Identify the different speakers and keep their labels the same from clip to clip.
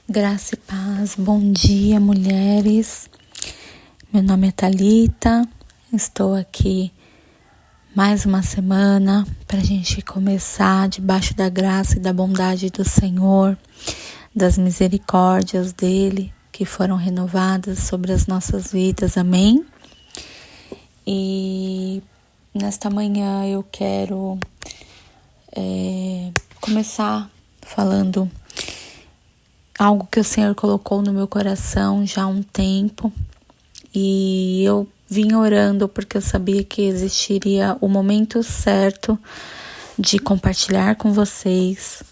Speaker 1: Graça e paz, bom dia, mulheres. Meu nome é Thalita, estou aqui mais uma semana para a gente começar debaixo da graça e da bondade do Senhor, das misericórdias dele que foram renovadas sobre as nossas vidas, amém? E nesta manhã eu quero começar falando algo que o Senhor colocou no meu coração já há um tempo, e eu vim orando porque eu sabia que existiria o momento certo de compartilhar com vocês.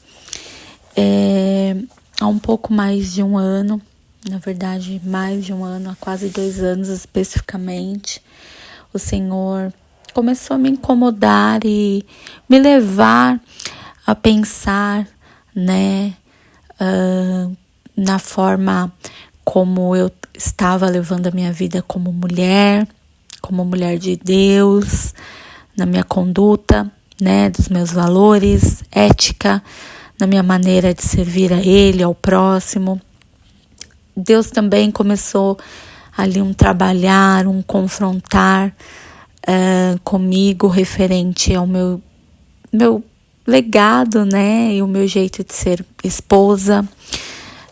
Speaker 1: Há um pouco mais de um ano, na verdade mais de um ano, há quase 2 anos especificamente, o Senhor começou a me incomodar e me levar a pensar, na forma como eu estava levando a minha vida como mulher de Deus, na minha conduta, dos meus valores, ética, na minha maneira de servir a Ele, ao próximo. Deus também começou ali um trabalhar, um confrontar comigo referente ao meu legado, e o meu jeito de ser esposa,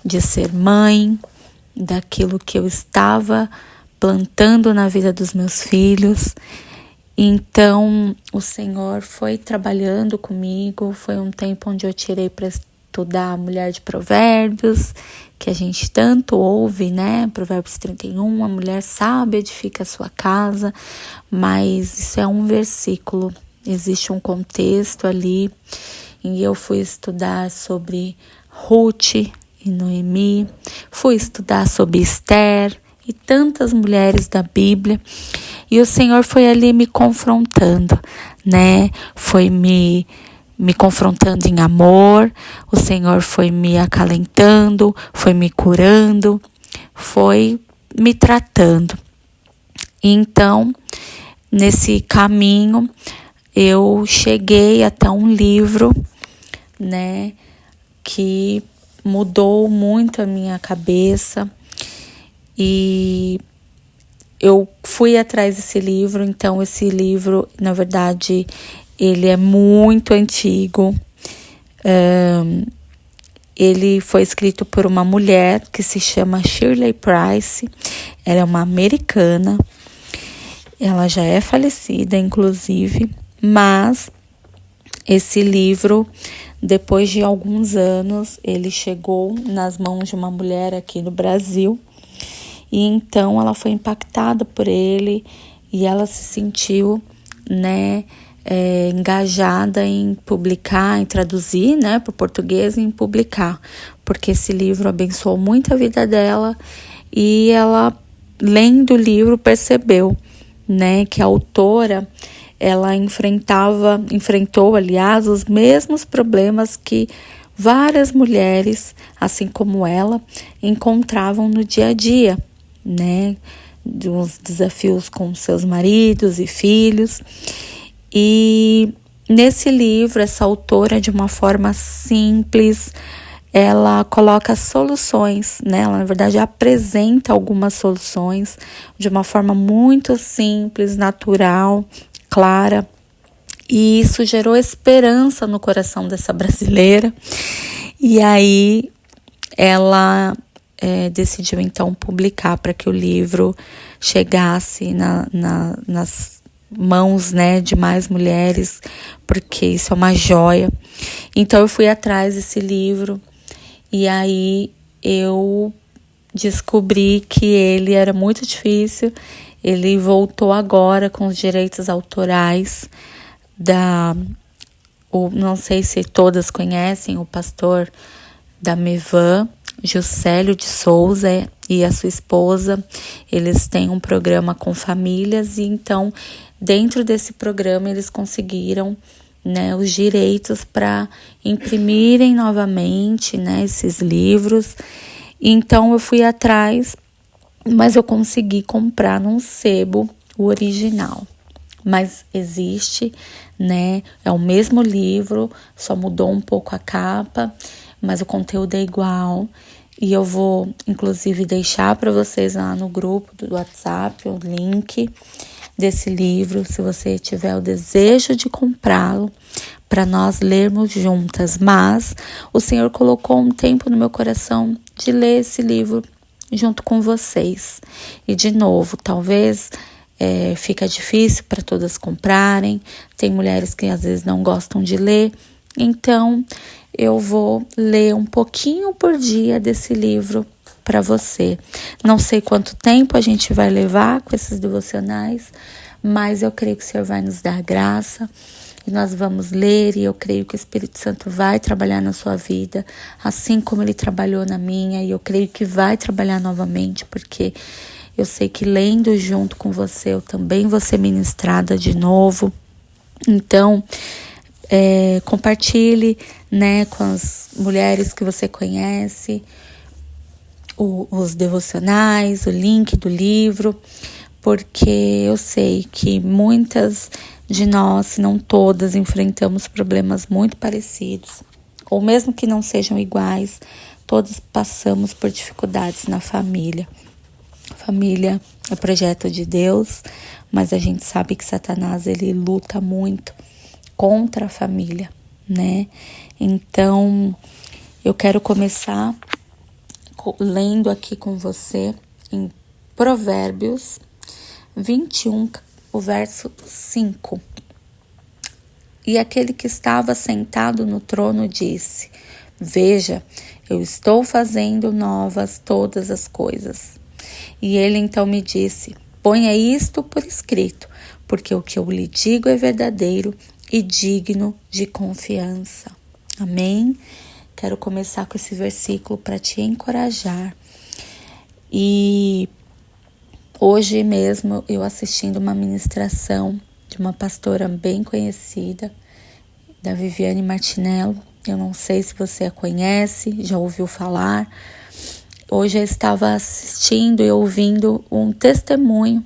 Speaker 1: de ser mãe, daquilo que eu estava plantando na vida dos meus filhos. Então, o Senhor foi trabalhando comigo. Foi um tempo onde eu tirei para estudar a Mulher de Provérbios, que a gente tanto ouve, Provérbios 31, a mulher sábia edifica a sua casa, mas isso é um versículo. Existe um contexto ali, e eu fui estudar sobre Ruth e Noemi, fui estudar sobre Esther e tantas mulheres da Bíblia, e o Senhor foi ali me confrontando, foi me confrontando em amor, o Senhor foi me acalentando, foi me curando, foi me tratando. Então, nesse caminho, eu cheguei até um livro, que mudou muito a minha cabeça, e eu fui atrás desse livro. Então, esse livro, na verdade, ele é muito antigo. Ele foi escrito por uma mulher que se chama Shirley Price. Ela é uma americana. Ela já é falecida, inclusive. Mas esse livro, depois de alguns anos, ele chegou nas mãos de uma mulher aqui no Brasil. E então ela foi impactada por ele e ela se sentiu, engajada em publicar, em traduzir, para o português e em publicar. Porque esse livro abençoou muito a vida dela, e ela, lendo o livro, percebeu, que a autora, ela enfrentou, aliás, os mesmos problemas que várias mulheres, assim como ela, encontravam no dia a dia, dos desafios com seus maridos e filhos. E nesse livro, essa autora, de uma forma simples, ela coloca soluções, ela, na verdade, apresenta algumas soluções de uma forma muito simples, natural, clara, e isso gerou esperança no coração dessa brasileira. E aí ela decidiu então publicar, para que o livro chegasse nas mãos, de mais mulheres, porque isso é uma joia. Então eu fui atrás desse livro, e aí eu descobri que ele era muito difícil. Ele voltou agora com os direitos autorais não sei se todas conhecem, o pastor da Mevan, Juscelio de Souza, e a sua esposa. Eles têm um programa com famílias, e então dentro desse programa eles conseguiram os direitos para imprimirem novamente esses livros. Então eu fui atrás, mas eu consegui comprar num sebo o original. Mas existe, é o mesmo livro, só mudou um pouco a capa, mas o conteúdo é igual. E eu vou, inclusive, deixar para vocês lá no grupo do WhatsApp o link desse livro, se você tiver o desejo de comprá-lo, para nós lermos juntas. Mas o Senhor colocou um tempo no meu coração de ler esse livro junto com vocês. E de novo, talvez fica difícil para todas comprarem. Tem mulheres que às vezes não gostam de ler. Então, eu vou ler um pouquinho por dia desse livro para você. Não sei quanto tempo a gente vai levar com esses devocionais, mas eu creio que o Senhor vai nos dar graça e nós vamos ler, e eu creio que o Espírito Santo vai trabalhar na sua vida, assim como ele trabalhou na minha, e eu creio que vai trabalhar novamente, porque eu sei que lendo junto com você, eu também vou ser ministrada de novo. Então, compartilhe, né, com as mulheres que você conhece, os devocionais, o link do livro, porque eu sei que muitas de nós, se não todas, enfrentamos problemas muito parecidos, ou mesmo que não sejam iguais, todos passamos por dificuldades na família. A família é projeto de Deus, mas a gente sabe que Satanás, ele luta muito contra a família, né? Então, eu quero começar lendo aqui com você em Provérbios 21, o verso 5. E aquele que estava sentado no trono disse: Veja, eu estou fazendo novas todas as coisas. E ele então me disse: Ponha isto por escrito, porque o que eu lhe digo é verdadeiro e digno de confiança. Amém? Quero começar com esse versículo para te encorajar. E hoje mesmo eu assistindo uma ministração de uma pastora bem conhecida, da Viviane Martinello. Eu não sei se você a conhece, já ouviu falar. Hoje eu estava assistindo e ouvindo um testemunho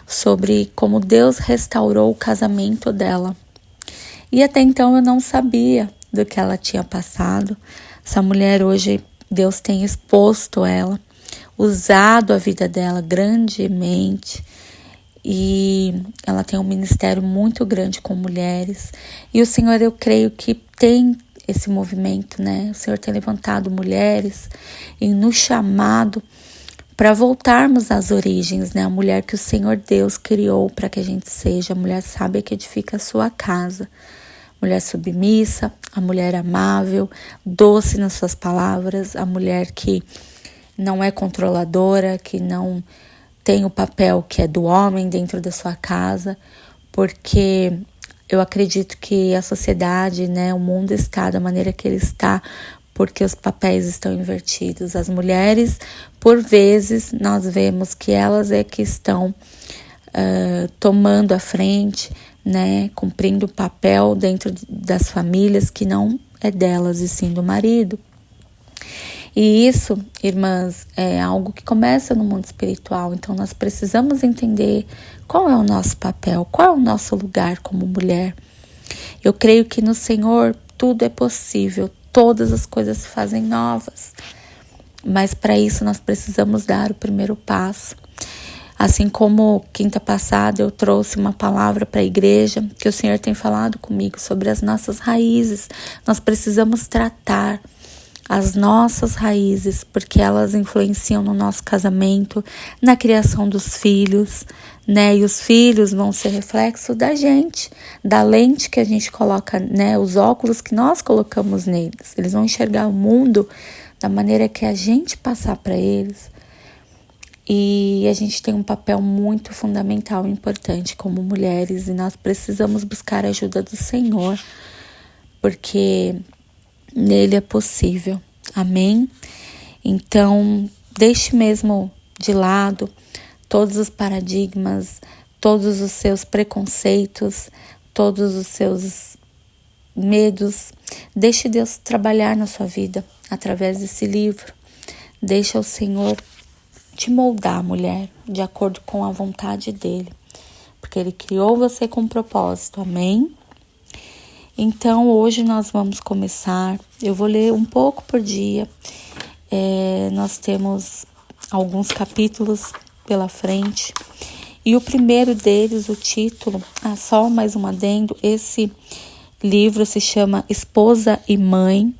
Speaker 1: sobre como Deus restaurou o casamento dela. E até então eu não sabia do que ela tinha passado. Essa mulher hoje, Deus tem exposto ela, usado a vida dela grandemente. E ela tem um ministério muito grande com mulheres. E o Senhor, eu creio que tem esse movimento, né? O Senhor tem levantado mulheres e nos chamado para voltarmos às origens, né? A mulher que o Senhor Deus criou para que a gente seja, a mulher sábia que edifica a sua casa, mulher submissa, a mulher amável, doce nas suas palavras, a mulher que não é controladora, que não tem o papel que é do homem dentro da sua casa, porque eu acredito que a sociedade, né, o mundo está da maneira que ele está, porque os papéis estão invertidos. As mulheres, por vezes, nós vemos que elas é que estão tomando a frente, né, cumprindo o papel dentro das famílias que não é delas, e sim do marido. E isso, irmãs, é algo que começa no mundo espiritual. Então, nós precisamos entender qual é o nosso papel, qual é o nosso lugar como mulher. Eu creio que no Senhor tudo é possível, todas as coisas se fazem novas. Mas para isso nós precisamos dar o primeiro passo. Assim como quinta passada eu trouxe uma palavra para a igreja, que o Senhor tem falado comigo sobre as nossas raízes. Nós precisamos tratar as nossas raízes, porque elas influenciam no nosso casamento, na criação dos filhos, né? E os filhos vão ser reflexo da gente, da lente que a gente coloca, né? Os óculos que nós colocamos neles. Eles vão enxergar o mundo da maneira que a gente passar para eles. E a gente tem um papel muito fundamental e importante como mulheres, e nós precisamos buscar a ajuda do Senhor, porque nele é possível. Amém? Então, deixe mesmo de lado todos os paradigmas, todos os seus preconceitos, todos os seus medos. Deixe Deus trabalhar na sua vida através desse livro. Deixa o Senhor te moldar, mulher, de acordo com a vontade dele, porque ele criou você com propósito. Amém? Então, hoje nós vamos começar. Eu vou ler um pouco por dia Nós temos alguns capítulos pela frente. E o primeiro deles, o título, só mais um adendo, esse livro se chama Esposa e Mãe,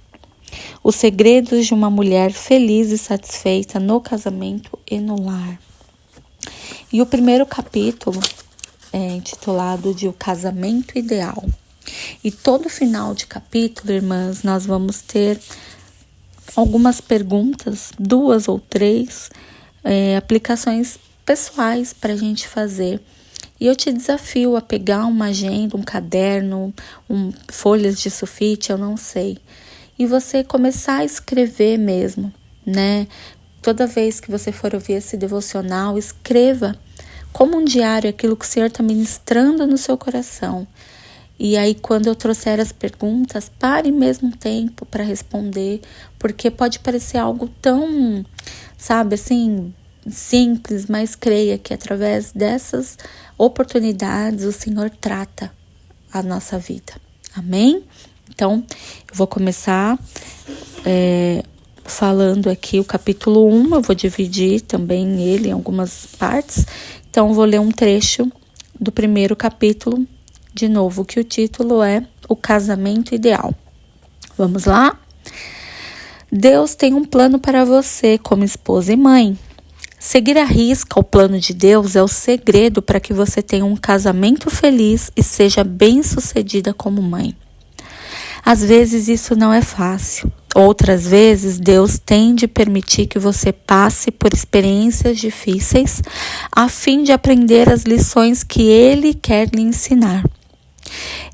Speaker 1: os segredos de uma mulher feliz e satisfeita no casamento e no lar. E o primeiro capítulo é intitulado de O Casamento Ideal. E todo final de capítulo, irmãs, nós vamos ter algumas perguntas, 2 ou 3, aplicações pessoais para a gente fazer. E eu te desafio a pegar uma agenda, um caderno, folhas de sulfite, eu não sei. E você começar a escrever mesmo, né? Toda vez que você for ouvir esse devocional, escreva como um diário aquilo que o Senhor está ministrando no seu coração. E aí, quando eu trouxer as perguntas, pare mesmo um tempo para responder, porque pode parecer algo tão, sabe, assim, simples, mas creia que através dessas oportunidades o Senhor trata a nossa vida. Amém? Então, eu vou começar falando aqui o capítulo 1, eu vou dividir também ele em algumas partes. Então, eu vou ler um trecho do primeiro capítulo, de novo, que o título é O Casamento Ideal. Vamos lá? Deus tem um plano para você como esposa e mãe. Seguir à risca o plano de Deus é o segredo para que você tenha um casamento feliz e seja bem-sucedida como mãe. Às vezes isso não é fácil. Outras vezes Deus tem de permitir que você passe por experiências difíceis a fim de aprender as lições que Ele quer lhe ensinar.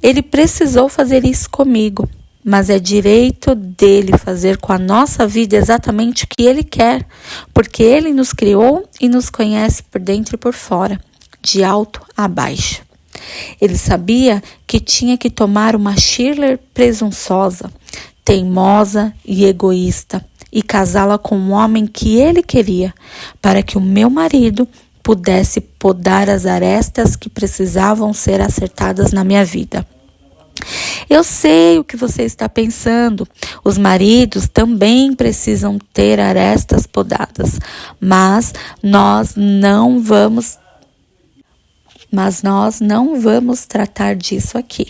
Speaker 1: Ele precisou fazer isso comigo. Mas é direito dele fazer com a nossa vida exatamente o que ele quer, porque ele nos criou e nos conhece por dentro e por fora, de alto a baixo. Ele sabia que tinha que tomar uma Shirley presunçosa, teimosa e egoísta e casá-la com um homem que ele queria, para que o meu marido pudesse podar as arestas que precisavam ser acertadas na minha vida. Eu sei o que você está pensando. Os maridos também precisam ter arestas podadas, mas nós não vamos tratar disso aqui.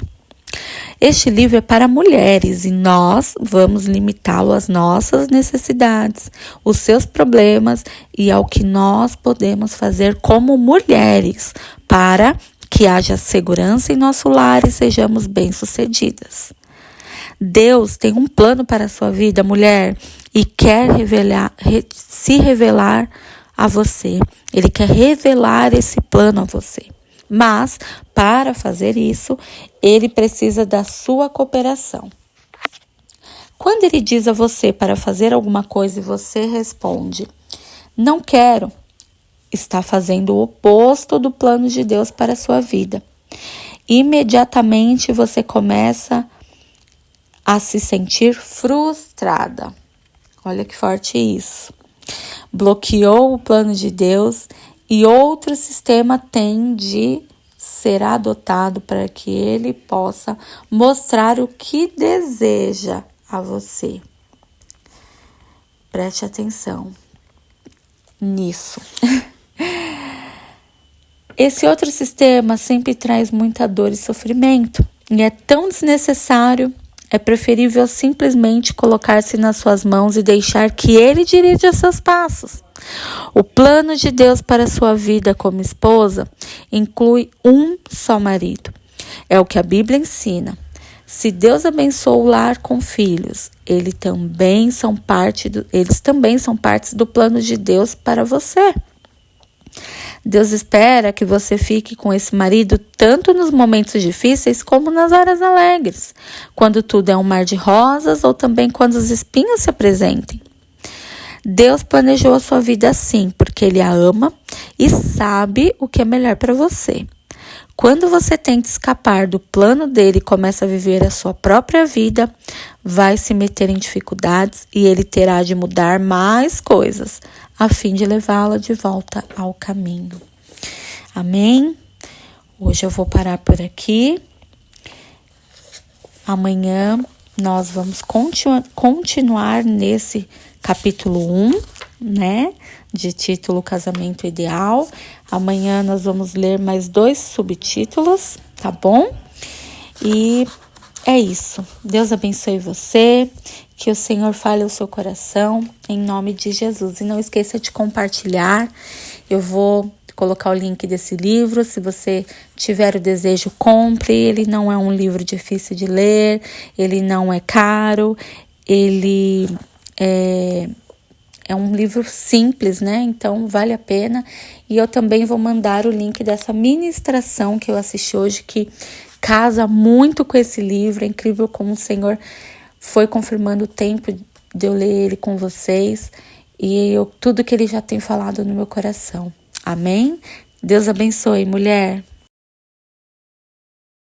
Speaker 1: Este livro é para mulheres e nós vamos limitá-lo às nossas necessidades, os seus problemas e ao que nós podemos fazer como mulheres para que haja segurança em nosso lar e sejamos bem-sucedidas. Deus tem um plano para a sua vida, mulher, e quer se revelar a você. Ele quer revelar esse plano a você. Mas, para fazer isso, ele precisa da sua cooperação. Quando ele diz a você para fazer alguma coisa e você responde, não quero, está fazendo o oposto do plano de Deus para a sua vida. Imediatamente você começa a se sentir frustrada. Olha que forte isso. Bloqueou o plano de Deus e outro sistema tem de ser adotado para que ele possa mostrar o que deseja a você. Preste atenção nisso. Esse outro sistema sempre traz muita dor e sofrimento e é tão desnecessário. É preferível simplesmente colocar-se nas suas mãos e deixar que ele dirija seus passos. O plano de Deus para a sua vida como esposa inclui um só marido. É o que a Bíblia ensina. Se Deus abençoou o lar com filhos, eles também são partes do plano de Deus para você. Deus espera que você fique com esse marido tanto nos momentos difíceis como nas horas alegres, quando tudo é um mar de rosas ou também quando os espinhos se apresentem. Deus planejou a sua vida assim, porque Ele a ama e sabe o que é melhor para você. Quando você tenta escapar do plano dele e começa a viver a sua própria vida, vai se meter em dificuldades e ele terá de mudar mais coisas a fim de levá-la de volta ao caminho. Amém? Hoje eu vou parar por aqui. Amanhã nós vamos continuar nesse capítulo 1, né? De título Casamento Ideal. Amanhã nós vamos ler mais 2 subtítulos, tá bom? E é isso. Deus abençoe você, que o Senhor fale ao seu coração, em nome de Jesus. E não esqueça de compartilhar. Eu vou colocar o link desse livro. Se você tiver o desejo, compre. Ele não é um livro difícil de ler, ele não é caro, ele é um livro simples, né? Então vale a pena. E eu também vou mandar o link dessa ministração que eu assisti hoje, que casa muito com esse livro. É incrível como o Senhor foi confirmando o tempo de eu ler ele com vocês e tudo que ele já tem falado no meu coração. Amém? Deus abençoe, mulher.